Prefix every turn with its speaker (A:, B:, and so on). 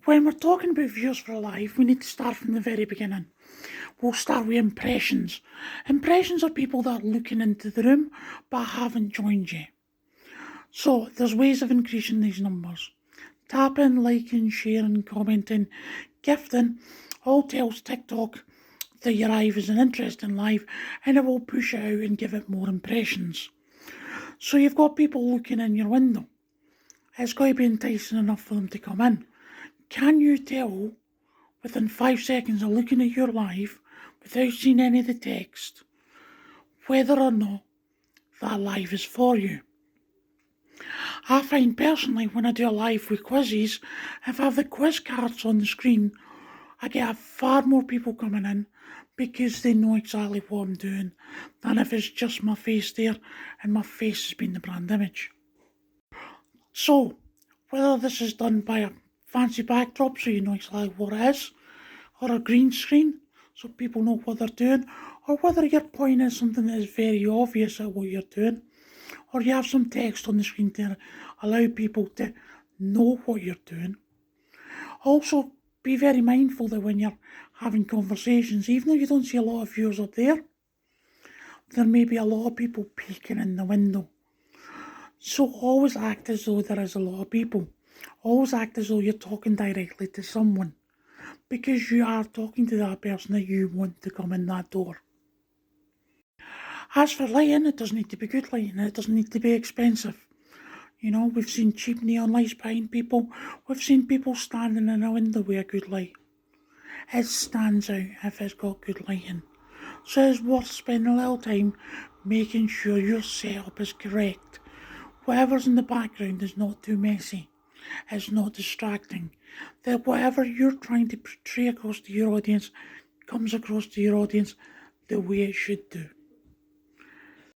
A: When we're talking about views for a live, we need to start from the very beginning. We'll start with impressions. Impressions are people that are looking into the room but haven't joined you. So there's ways of increasing these numbers. Tapping, liking, sharing, commenting, gifting all tells TikTok that your live is an interesting live and it will push it out and give it more impressions. So you've got people looking in your window. It's got to be enticing enough for them to come in. Can you tell within 5 seconds of looking at your live without seeing any of the text whether or not that live is for you? I find personally when I do a live with quizzes, if I have the quiz cards on the screen, I get far more people coming in because they know exactly what I'm doing than if it's just my face there and my face has been the brand image. So, whether this is done by a fancy backdrop so you know exactly what it is, or a green screen so people know what they're doing, or whether you're pointing at something that is very obvious at what you're doing, or you have some text on the screen to allow people to know what you're doing. Also, be very mindful that when you're having conversations, even if you don't see a lot of viewers up there may be a lot of people peeking in the window. So always act as though there is a lot of people. Always act as though you're talking directly to someone, because you are talking to that person that you want to come in that door. As for lighting, it doesn't need to be good lighting, it doesn't need to be expensive. You know, we've seen cheap neon lights behind people, we've seen people standing in a window with a good light. It stands out if it's got good lighting. So it's worth spending a little time making sure your setup is correct. Whatever's in the background is not too messy. It's not distracting. That whatever you're trying to portray across to your audience comes across to your audience the way it should do.